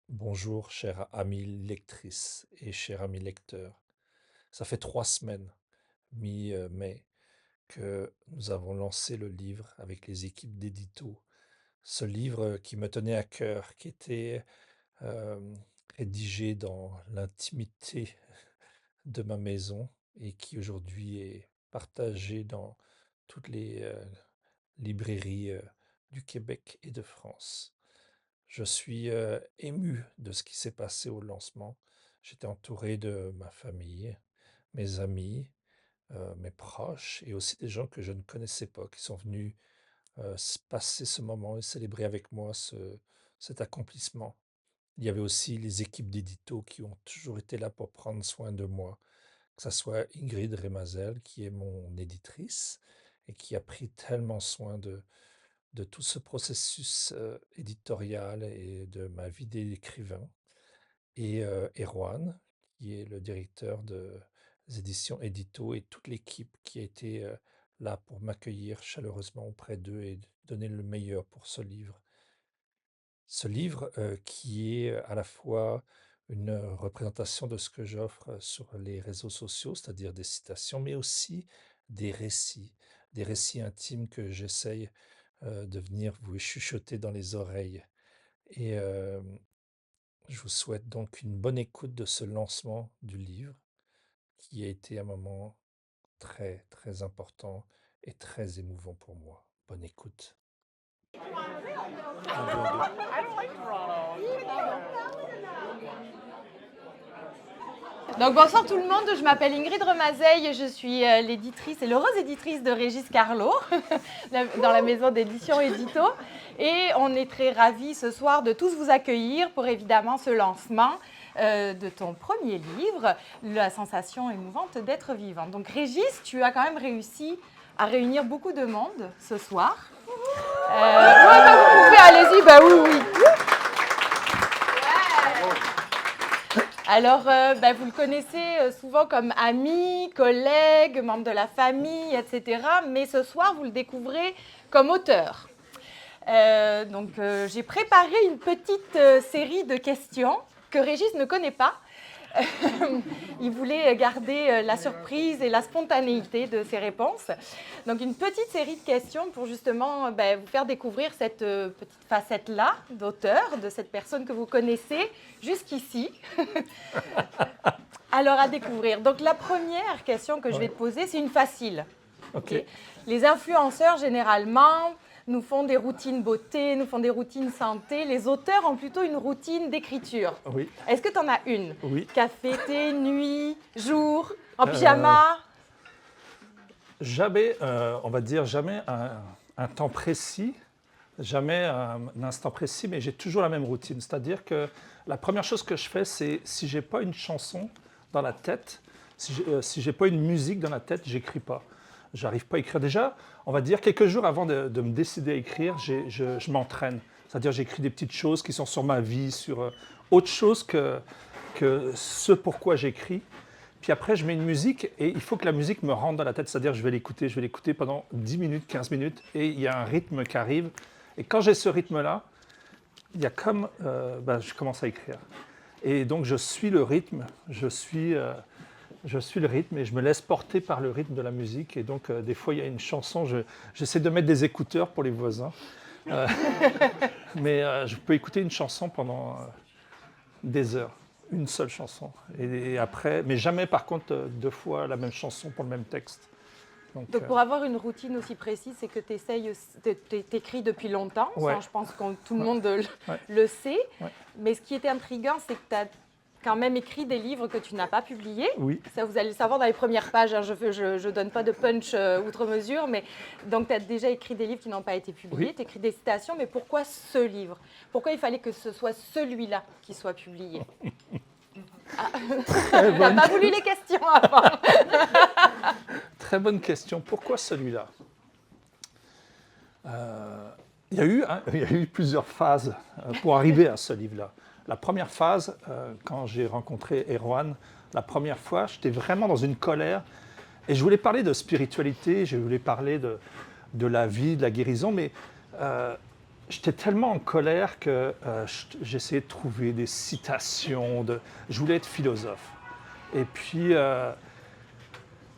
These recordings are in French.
Bonjour, chère amie lectrice et cher ami lecteur. Ça fait 3 semaines, mi-mai, que nous avons lancé le livre avec les équipes d'édito. Ce livre qui me tenait à cœur, qui était euh, rédigé dans l'intimité de ma maison et qui aujourd'hui est partagé dans toutes les librairies du Québec et de France. Je suis ému de ce qui s'est passé au lancement. J'étais entouré de ma famille, mes amis, mes proches et aussi des gens que je ne connaissais pas qui sont venus passer ce moment et célébrer avec moi cet accomplissement. Il y avait aussi les équipes d'édito qui ont toujours été là pour prendre soin de moi, que ce soit Ingrid Remazel, qui est mon éditrice et qui a pris tellement soin de tout ce processus éditorial et de ma vie d'écrivain, et Erwan, qui est le directeur des éditions Édito, et toute l'équipe qui a été là pour m'accueillir chaleureusement auprès d'eux et donner le meilleur pour ce livre. Ce livre qui est à la fois une représentation de ce que j'offre sur les réseaux sociaux, c'est-à-dire des citations, mais aussi des des récits intimes que j'essaye de venir vous chuchoter dans les oreilles. Et je vous souhaite donc une bonne écoute de ce lancement du livre, qui a été un moment très, très important et très émouvant pour moi. Bonne écoute. Un, deux, deux. Donc bonsoir tout le monde, je m'appelle Ingrid Remazeille, je suis l'éditrice et l'heureuse éditrice de Régis Carlo dans la maison d'édition Édito. Et on est très ravis ce soir de tous vous accueillir pour évidemment ce lancement de ton premier livre, La sensation émouvante d'être vivant. Donc Régis, tu as quand même réussi à réunir beaucoup de monde ce soir. Ouais, bah, vous pouvez, allez-y, bah oui, oui. Alors, vous le connaissez souvent comme ami, collègue, membre de la famille, etc. Mais ce soir, vous le découvrez comme auteur. J'ai préparé une petite série de questions que Régis ne connaît pas. Il voulait garder la surprise et la spontanéité de ses réponses. Donc, une petite série de questions pour justement vous faire découvrir cette petite facette-là d'auteur, de cette personne que vous connaissez jusqu'ici. Alors, à découvrir. Donc, la première question que je vais te poser, c'est une facile. Ok. Okay. Les influenceurs, généralement, nous font des routines beauté, nous font des routines santé. Les auteurs ont plutôt une routine d'écriture. Oui. Est-ce que tu en as une? Oui. Café, thé, nuit, jour, en pyjama? Jamais, on va dire, jamais un temps précis, jamais un instant précis, mais j'ai toujours la même routine. C'est-à-dire que la première chose que je fais, c'est si j'ai pas une chanson dans la tête, si j'ai pas une musique dans la tête, j'écris pas. J'arrive pas à écrire. Déjà, on va dire quelques jours avant de me décider à écrire, je m'entraîne. C'est-à-dire j'écris des petites choses qui sont sur ma vie, sur autre chose que ce pourquoi j'écris. Puis après, je mets une musique et il faut que la musique me rentre dans la tête. C'est-à-dire je vais l'écouter pendant 10 minutes, 15 minutes et il y a un rythme qui arrive. Et quand j'ai ce rythme-là, il y a comme, je commence à écrire. Et donc je suis le rythme, je suis le rythme et je me laisse porter par le rythme de la musique. Et donc des fois, il y a une chanson, j'essaie de mettre des écouteurs pour les voisins. Euh, mais je peux écouter une chanson pendant des heures, une seule chanson. Et après, mais jamais par contre 2 fois la même chanson pour le même texte. Donc, pour avoir une routine aussi précise, c'est que tu t'écris depuis longtemps. Ouais. Ça, je pense que tout le monde Ouais. le sait. Ouais. Mais ce qui était intriguant, c'est que tu as quand même écrit des livres que tu n'as pas publiés. Oui. Ça, vous allez le savoir dans les premières pages. Hein. Je ne donne pas de punch outre mesure. Mais donc, tu as déjà écrit des livres qui n'ont pas été publiés. Oui. Tu écris des citations. Mais pourquoi ce livre? Pourquoi il fallait que ce soit celui-là qui soit publié? Tu n'as pas voulu les questions avant. Très bonne question. Pourquoi celui-là? Il y a eu plusieurs phases pour arriver à ce livre-là. La première phase, quand j'ai rencontré Erwan, la première fois, j'étais vraiment dans une colère et je voulais parler de spiritualité, je voulais parler de la vie, de la guérison, mais j'étais tellement en colère que j'essayais de trouver des citations. Je voulais être philosophe. Et puis,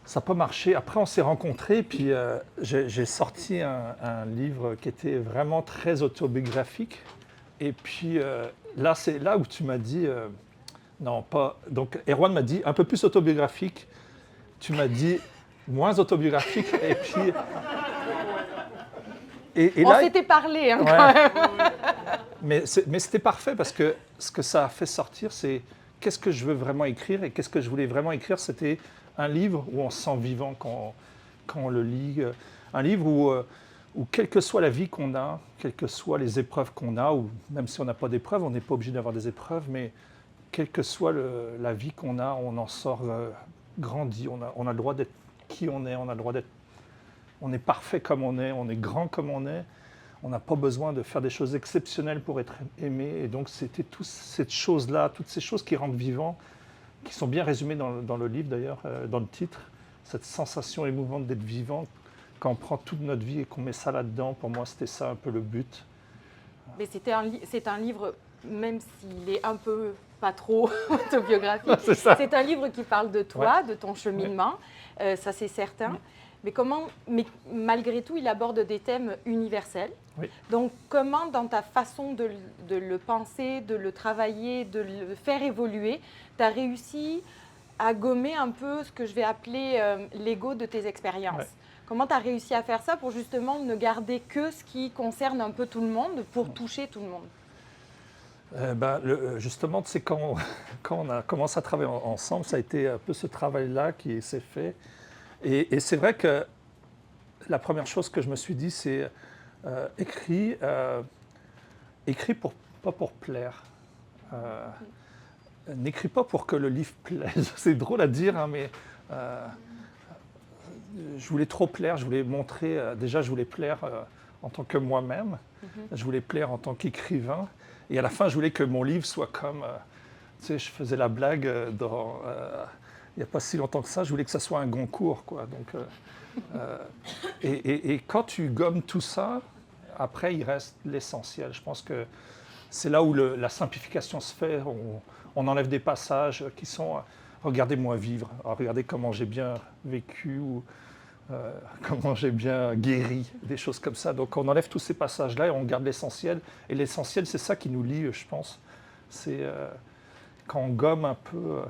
ça n'a pas marché. Après, on s'est rencontrés, puis j'ai sorti un livre qui était vraiment très autobiographique. Et puis, là, c'est là où tu m'as dit, non, pas. Donc, Erwan m'a dit un peu plus autobiographique. Tu m'as dit moins autobiographique. Et puis, et On là, s'était parlé hein, ouais. quand même. Mais c'était parfait parce que ce que ça a fait sortir, c'est qu'est-ce que je veux vraiment écrire et qu'est-ce que je voulais vraiment écrire. C'était un livre où on se sent vivant quand on le lit. Un livre où quelle que soit la vie qu'on a, quelles que soient les épreuves qu'on a, ou même si on n'a pas d'épreuves, on n'est pas obligé d'avoir des épreuves, mais quelle que soit la vie qu'on a, on en sort grandi. On a le droit d'être qui on est, on a le droit d'être. On est parfait comme on est grand comme on est. On n'a pas besoin de faire des choses exceptionnelles pour être aimé. Et donc, c'était toute cette chose-là, toutes ces choses qui rendent vivant, qui sont bien résumées dans le livre d'ailleurs, dans le titre. Cette sensation émouvante d'être vivant, quand on prend toute notre vie et qu'on met ça là-dedans, pour moi, c'était ça un peu le but. Mais c'est un livre, même s'il est un peu pas trop autobiographique, c'est un livre qui parle de toi, de ton cheminement, ça c'est certain. Mais malgré tout, il aborde des thèmes universels. Oui. Donc, comment, dans ta façon de le penser, de le travailler, de le faire évoluer, tu as réussi à gommer un peu ce que je vais appeler l'ego de tes expériences? Comment tu as réussi à faire ça pour justement ne garder que ce qui concerne un peu tout le monde, pour toucher tout le monde? Justement, tu sais, quand on a commencé à travailler ensemble, ça a été un peu ce travail-là qui s'est fait. Et c'est vrai que la première chose que je me suis dit, c'est écris pas pour plaire. N'écris pas pour que le livre plaise. C'est drôle à dire, hein, mais je voulais trop plaire. Je voulais montrer, déjà, je voulais plaire en tant que moi-même. Je voulais plaire en tant qu'écrivain. Et à la fin, je voulais que mon livre soit comme... tu sais, je faisais la blague il n'y a pas si longtemps que ça, je voulais que ça soit un Goncourt, quoi. Donc, et quand tu gommes tout ça, après, il reste l'essentiel. Je pense que c'est là où la simplification se fait. On enlève des passages qui sont regardez-moi vivre, regardez comment j'ai bien vécu ou comment j'ai bien guéri, des choses comme ça. Donc on enlève tous ces passages-là et on garde l'essentiel. Et l'essentiel, c'est ça qui nous lie, je pense. C'est quand on gomme un peu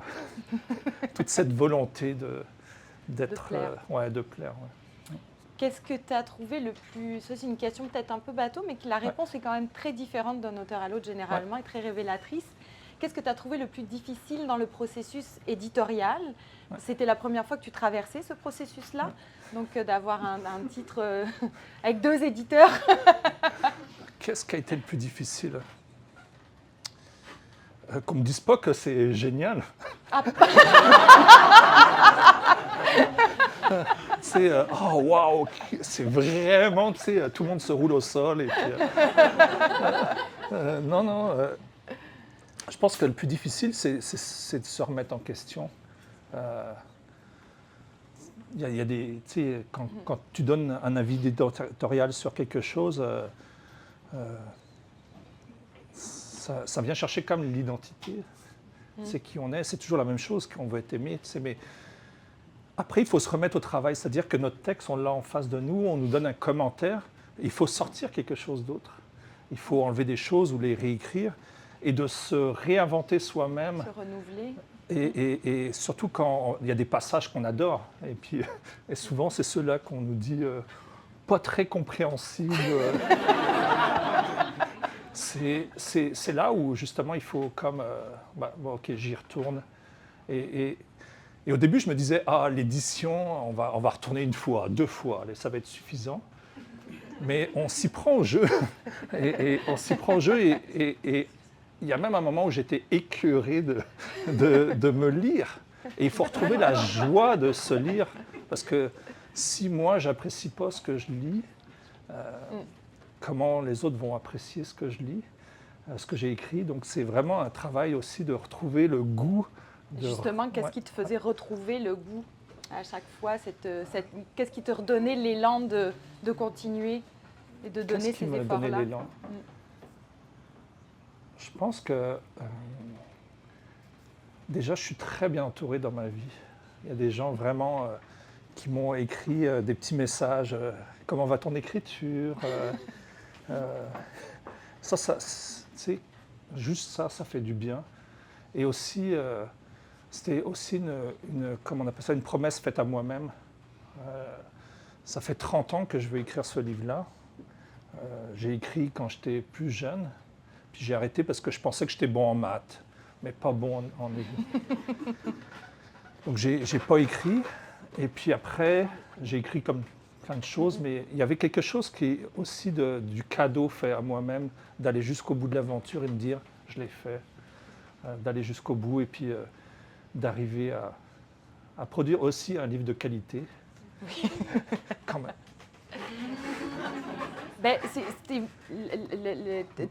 toute cette volonté d'être, de plaire. Ouais. Qu'est-ce que tu as trouvé le plus... Ça, c'est une question peut-être un peu bateau, mais que la réponse est quand même très différente d'un auteur à l'autre généralement et très révélatrice. Qu'est-ce que tu as trouvé le plus difficile dans le processus éditorial? C'était la première fois que tu traversais ce processus-là, donc d'avoir un titre avec 2 éditeurs. Qu'est-ce qui a été le plus difficile? Qu'on me dise pas que c'est génial. Ah. C'est oh waouh, c'est vraiment, tu sais, tout le monde se roule au sol et puis non. Je pense que le plus difficile, c'est de se remettre en question. Il y a des, tu sais, quand tu donnes un avis éditorial sur quelque chose, ça vient chercher comme l'identité. C'est qui on est, c'est toujours la même chose, qu'on veut être aimé. Tu sais, mais après, il faut se remettre au travail, c'est-à-dire que notre texte, on l'a en face de nous, on nous donne un commentaire, il faut sortir quelque chose d'autre. Il faut enlever des choses ou les réécrire et de se réinventer soi-même. Se renouveler. Et surtout quand il y a des passages qu'on adore. Et souvent, c'est ceux-là qu'on nous dit pas très compréhensibles. C'est là où, justement, il faut comme... ok, j'y retourne. Et au début, je me disais, l'édition, on va retourner 1 fois, 2 fois, allez, ça va être suffisant. Mais on s'y prend au jeu. et on s'y prend au jeu. Et il y a même un moment où j'étais écœuré de me lire. Et il faut retrouver la joie de se lire. Parce que si moi, j'apprécie pas ce que je lis, comment les autres vont apprécier ce que je lis, ce que j'ai écrit. Donc c'est vraiment un travail aussi de retrouver le goût. Justement, qu'est-ce qui te faisait retrouver le goût à chaque fois? Qu'est-ce qui te redonnait l'élan de continuer? Et de Qu'est-ce donner qui ces m'a donné efforts-là. l'élan? Je pense que déjà, je suis très bien entouré dans ma vie. Il y a des gens vraiment qui m'ont écrit des petits messages. Comment va ton écriture? Euh, tu sais, juste ça, ça fait du bien. Et aussi, c'était aussi comment on appelle ça, une promesse faite à moi-même. Ça fait 30 ans que je veux écrire ce livre-là. J'ai écrit quand j'étais plus jeune, puis j'ai arrêté parce que je pensais que j'étais bon en maths, mais pas bon en Donc j'ai pas écrit. Et puis après, j'ai écrit comme plein de choses, mais il y avait quelque chose qui est aussi du cadeau fait à moi-même, d'aller jusqu'au bout de l'aventure et me dire, je l'ai fait, d'aller jusqu'au bout et puis d'arriver à produire aussi un livre de qualité. Quand même. Ben,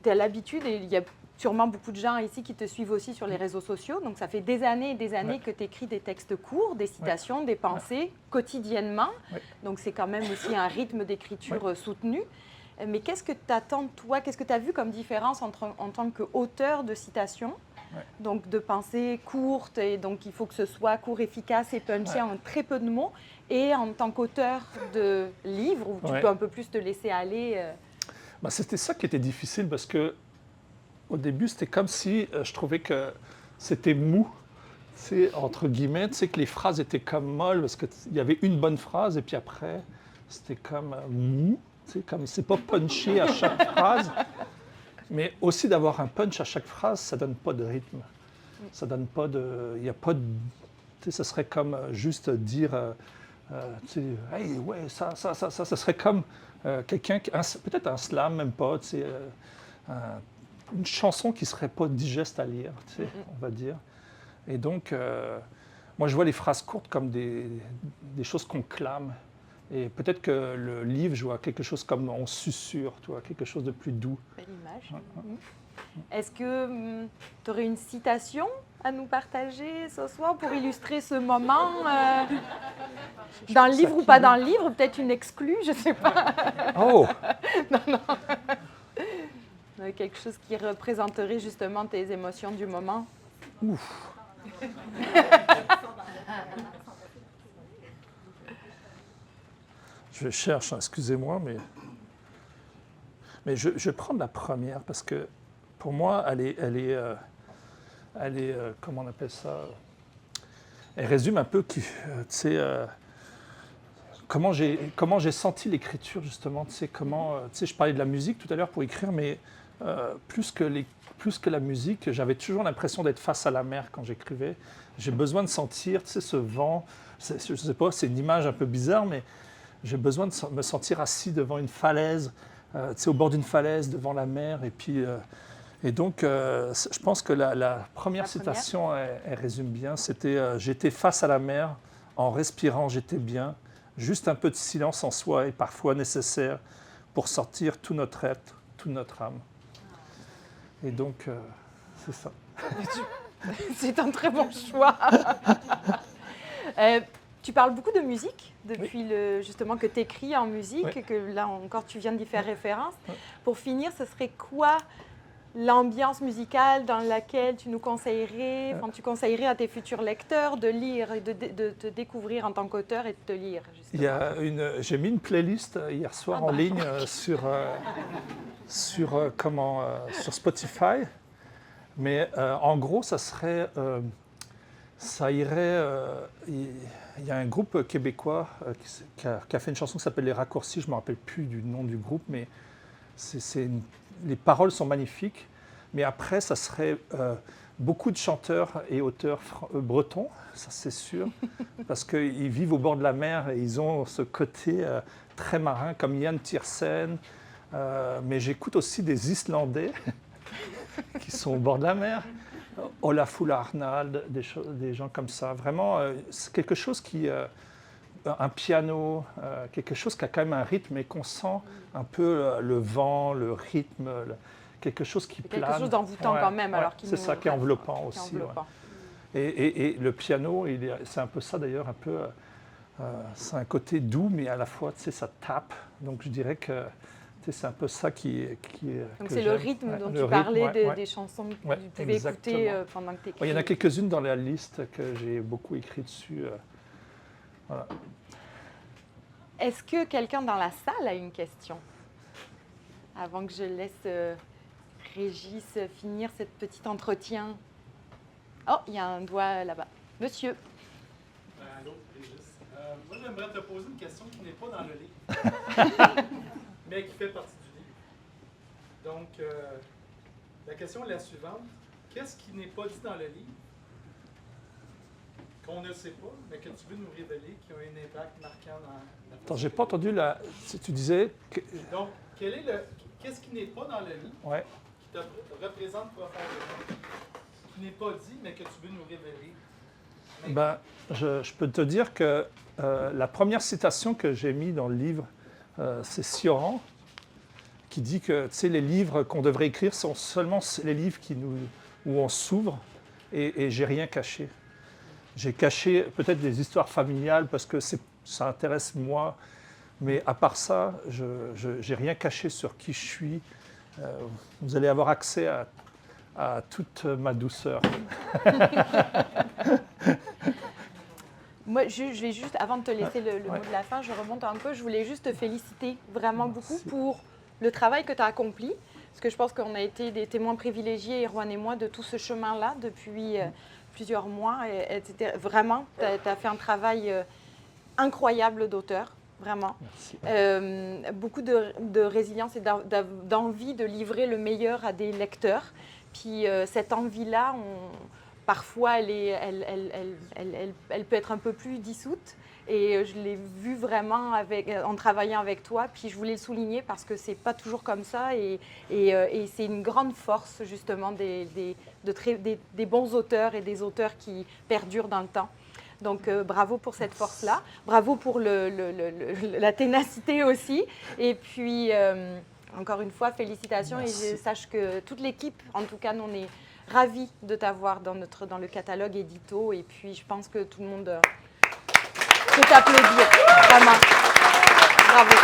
tu as l'habitude, et il y a sûrement beaucoup de gens ici qui te suivent aussi sur les réseaux sociaux. Donc, ça fait des années et des années que tu écris des textes courts, des citations, des pensées quotidiennement. Donc, c'est quand même aussi un rythme d'écriture soutenu. Mais qu'est-ce que tu attends, toi? Qu'est-ce que tu as vu comme différence en tant qu'auteur de citations? Donc, de pensées courtes, et donc il faut que ce soit court, efficace et punché en très peu de mots. Et en tant qu'auteur de livres, où tu peux un peu plus te laisser aller. Ben, c'était ça qui était difficile parce que au début, c'était comme si je trouvais que c'était mou, entre guillemets, que les phrases étaient comme molles parce qu'il y avait une bonne phrase et puis après, c'était comme mou, comme c'est pas punché à chaque phrase. Mais aussi d'avoir un punch à chaque phrase, ça donne pas de rythme. Ça donne pas de. Il n'y a pas de. Ça serait comme juste dire. Hey, ouais, ça serait comme quelqu'un, peut-être un slam, même pas, une chanson qui serait pas digeste à lire, on va dire. Et donc, moi, je vois les phrases courtes comme des choses qu'on clame. Et peut-être que le livre, je vois quelque chose comme on susurre, tu vois, quelque chose de plus doux. Belle image. Est-ce que tu aurais une citation à nous partager ce soir pour illustrer ce moment dans le livre ou pas dans le livre? Peut-être une exclue, je ne sais pas. Oh! Non. Quelque chose qui représenterait justement tes émotions du moment. Ouf! Je cherche, excusez-moi, mais je vais prendre la première parce que pour moi, elle est comment on appelle ça? Elle résume un peu comment j'ai senti l'écriture justement. Je parlais de la musique tout à l'heure pour écrire, mais plus que la musique, j'avais toujours l'impression d'être face à la mer quand j'écrivais. J'ai besoin de sentir ce vent. Je ne sais pas, c'est une image un peu bizarre, mais j'ai besoin de me sentir assis devant une falaise, au bord d'une falaise, devant la mer. Et donc, je pense que la première citation, elle résume bien. C'était j'étais face à la mer, en respirant, j'étais bien. Juste un peu de silence en soi est parfois nécessaire pour sortir tout notre être, toute notre âme. Et donc, c'est ça. C'est un très bon choix. Tu parles beaucoup de musique depuis justement que tu écris en musique, que là encore tu viens d'y faire référence. Pour finir, ce serait quoi l'ambiance musicale dans laquelle tu nous conseillerais, tu conseillerais à tes futurs lecteurs de lire et de te découvrir en tant qu'auteur et de te lire justement? J'ai mis une playlist hier soir en ligne sur Spotify, mais en gros, ça irait. Il y a un groupe québécois qui a fait une chanson qui s'appelle Les Raccourcis. Je ne me rappelle plus du nom du groupe, mais les paroles sont magnifiques. Mais après, ça serait beaucoup de chanteurs et auteurs bretons, ça c'est sûr, parce qu'ils vivent au bord de la mer et ils ont ce côté très marin, comme Yann Tiersen. Mais j'écoute aussi des Islandais qui sont au bord de la mer. Olafur Arnald, des gens comme ça. Vraiment, c'est quelque chose un piano, quelque chose qui a quand même un rythme et qu'on sent un peu le vent, le rythme, quelque chose qui plane. Quelque chose d'envoûtant quand même. Alors c'est ça qui est enveloppant aussi. Et le piano, c'est un peu ça d'ailleurs, c'est un côté doux, mais à la fois, ça tape. Donc je dirais que C'est un peu ça Donc que c'est le j'aime. rythme Ouais, dont le tu parlais rythme, ouais. des chansons que Ouais, tu pouvais écouter exactement. pendant que tu Ouais, il y en a écrivais. quelques-unes dans la liste que j'ai beaucoup écrit dessus. Voilà. Est-ce que quelqu'un dans la salle a une question? Avant que je laisse Régis finir ce petit entretien. Oh, il y a un doigt là-bas. Monsieur. Allô, Régis. Moi, j'aimerais te poser une question qui n'est pas dans le livre, mais qui fait partie du livre. Donc, la question est la suivante. Qu'est-ce qui n'est pas dit dans le livre, qu'on ne sait pas, mais que tu veux nous révéler, qui a un impact marquant dans la Attends, j'ai pas entendu si tu disais. Donc, qu'est-ce qui n'est pas dans le livre, Ouais. qui te représente profondément, qui n'est pas dit, mais que tu veux nous révéler? Ben, je peux te dire que la première citation que j'ai mise dans le livre, c'est Sioran, qui dit que les livres qu'on devrait écrire sont seulement les livres où on s'ouvre, et j'ai rien caché. J'ai caché peut-être des histoires familiales parce que ça intéresse moi, mais à part ça, je n'ai rien caché sur qui je suis. Vous allez avoir accès à toute ma douceur. Moi, je vais juste, avant de te laisser le mot de la fin, je remonte un peu. Je voulais juste te féliciter vraiment beaucoup pour le travail que tu as accompli. Parce que je pense qu'on a été des témoins privilégiés, Erwan et moi, de tout ce chemin-là depuis plusieurs mois. Etc. Vraiment, tu as fait un travail incroyable d'auteur. Vraiment. Beaucoup de résilience et d'envie de livrer le meilleur à des lecteurs. Puis cette envie-là, parfois, elle peut être un peu plus dissoute. Et je l'ai vu vraiment en travaillant avec toi. Puis je voulais le souligner parce que c'est pas toujours comme ça. Et c'est une grande force, justement, des bons auteurs et des auteurs qui perdurent dans le temps. Donc, bravo pour cette force-là. Bravo pour la ténacité aussi. Et puis, encore une fois, félicitations. Merci. Et je sache que toute l'équipe, en tout cas, nous, on est ravis de t'avoir dans le catalogue édito. Et puis, je pense que tout le monde peut t'applaudir. Vraiment. Bravo.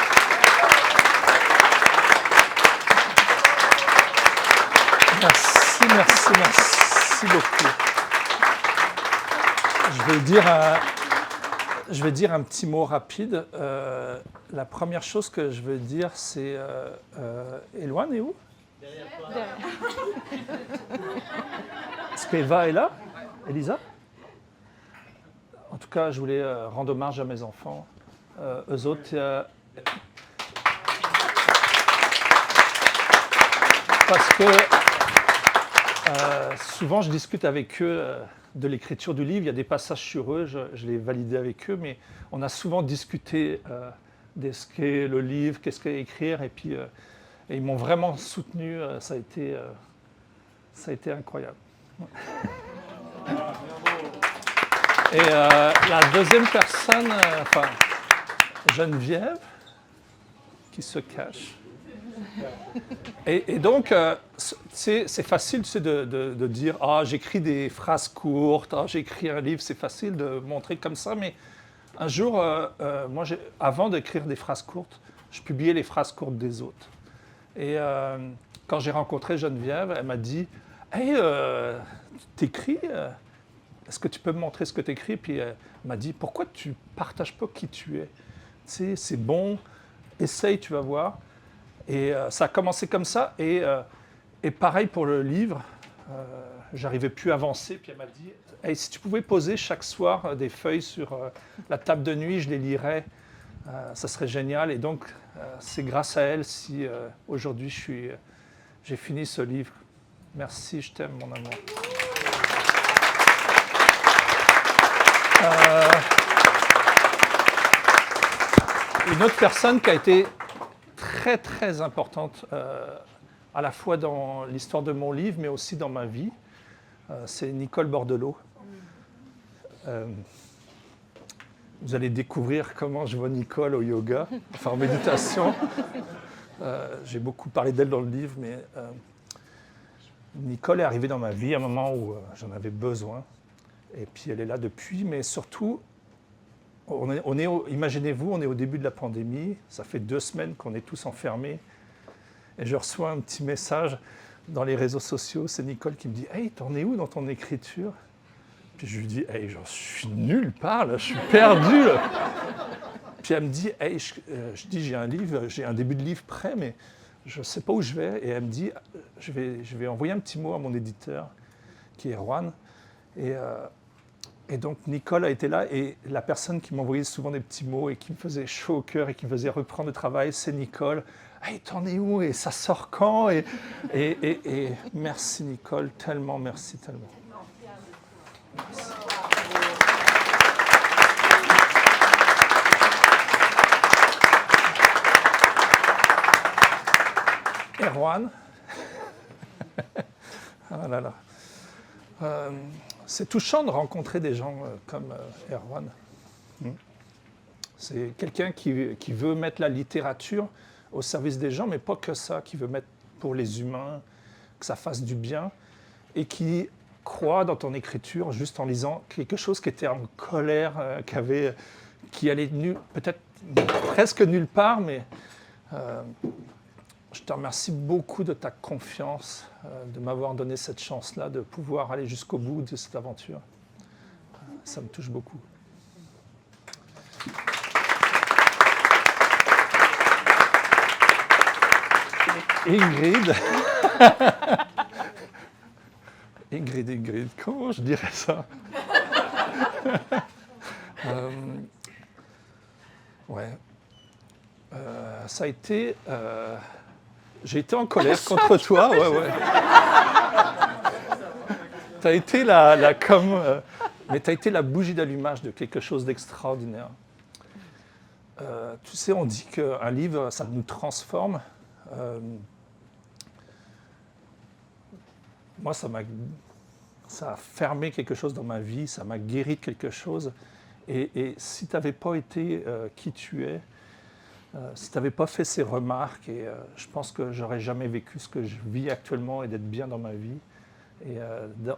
Merci beaucoup. Je vais dire un petit mot rapide. La première chose que je veux dire, c'est Éloane est où? Derrière toi. Est-ce qu'Eva est là? Elisa? En tout cas, je voulais rendre hommage à mes enfants. Eux autres, parce que souvent je discute avec eux de l'écriture du livre. Il y a des passages sur eux, je l'ai validé avec eux, mais on a souvent discuté de ce qu'est le livre, qu'est-ce qu'est écrire, et puis et ils m'ont vraiment soutenu. Ça a été incroyable. Et la deuxième personne, Geneviève, qui se cache. Et donc, c'est facile de dire « Ah, j'écris des phrases courtes, ah, j'écris un livre », c'est facile de montrer comme ça, mais un jour, moi, avant d'écrire des phrases courtes, je publiais les phrases courtes des autres. Et quand j'ai rencontré Geneviève, elle m'a dit « Hey, t'écris est-ce que tu peux me montrer ce que tu écris ?» Puis elle m'a dit « Pourquoi tu ne partages pas qui tu es? Tu sais, c'est bon, essaye, tu vas voir. » Et ça a commencé comme ça. Et pareil pour le livre, j'arrivais plus à avancer. Puis elle m'a dit hey, « Si tu pouvais poser chaque soir des feuilles sur la table de nuit, je les lirais. Ça serait génial. » Et donc, c'est grâce à elle si aujourd'hui j'ai fini ce livre. Merci, je t'aime, mon amour. Une autre personne qui a été très très importante à la fois dans l'histoire de mon livre mais aussi dans ma vie, c'est Nicole Bordelot. Vous allez découvrir comment je vois Nicole au yoga, enfin en méditation. J'ai beaucoup parlé d'elle dans le livre, mais Nicole est arrivée dans ma vie à un moment où j'en avais besoin. Et puis elle est là depuis, mais surtout, imaginez-vous, on est au début de la pandémie, ça fait 2 semaines qu'on est tous enfermés, et je reçois un petit message dans les réseaux sociaux. C'est Nicole qui me dit « Hey, t'en es où dans ton écriture ?» Puis je lui dis « Hey, je suis nulle part, là, je suis perdu. » Puis elle me dit « Hey, je dis j'ai un livre, j'ai un début de livre prêt, mais je ne sais pas où je vais. » Et elle me dit « Je vais envoyer un petit mot à mon éditeur, qui est Erwan. » Et donc Nicole a été là, et la personne qui m'envoyait souvent des petits mots et qui me faisait chaud au cœur et qui me faisait reprendre le travail, c'est Nicole. Hey, t'en es où et ça sort quand et merci Nicole, tellement merci, tellement. Merci. Erwan. Ah là là. C'est touchant de rencontrer des gens comme Erwan. C'est quelqu'un qui veut mettre la littérature au service des gens, mais pas que ça, qui veut mettre pour les humains, que ça fasse du bien, et qui croit dans ton écriture juste en lisant quelque chose qui était en colère, qui allait peut-être presque nulle part, mais je te remercie beaucoup de ta confiance, de m'avoir donné cette chance-là, de pouvoir aller jusqu'au bout de cette aventure. Ça me touche beaucoup. Ingrid. Ingrid, comment je dirais ça? Ouais. Ça a été... j'ai été en colère contre toi, ouais. Tu as été mais tu as été la bougie d'allumage de quelque chose d'extraordinaire. Tu sais, on dit qu'un livre, ça nous transforme. Moi, ça a fermé quelque chose dans ma vie, ça m'a guéri de quelque chose. Et si tu n'avais pas été qui tu es, si tu n'avais pas fait ces remarques, je pense que j'aurais jamais vécu ce que je vis actuellement et d'être bien dans ma vie. Et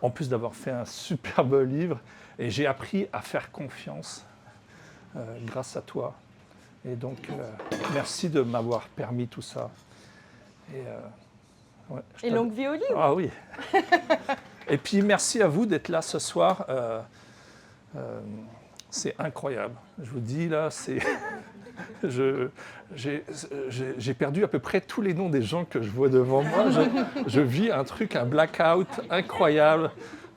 en plus d'avoir fait un superbe livre, et j'ai appris à faire confiance grâce à toi. Et donc, merci de m'avoir permis tout ça. Et longue vie au livre. Ah oui. Et puis, merci à vous d'être là ce soir. C'est incroyable. Je vous dis, là, c'est... J'ai perdu à peu près tous les noms des gens que je vois devant moi. Je vis un truc, un blackout incroyable.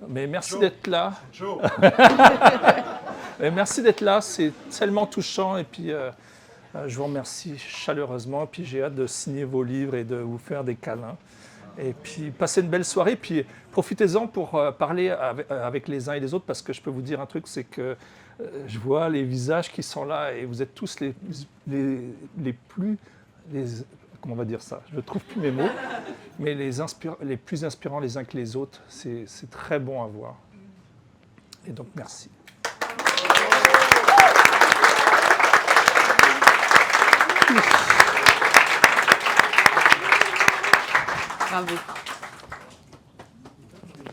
Mais merci d'être là. Et merci d'être là, c'est tellement touchant. Et puis, je vous remercie chaleureusement. Et puis, j'ai hâte de signer vos livres et de vous faire des câlins. Et puis, passez une belle soirée. Puis, profitez-en pour parler avec les uns et les autres, parce que je peux vous dire un truc, c'est que je vois les visages qui sont là et vous êtes tous les plus... comment on va dire ça? Je ne trouve plus mes mots. Mais les plus inspirants les uns que les autres. C'est très bon à voir. Et donc, merci. Bravo.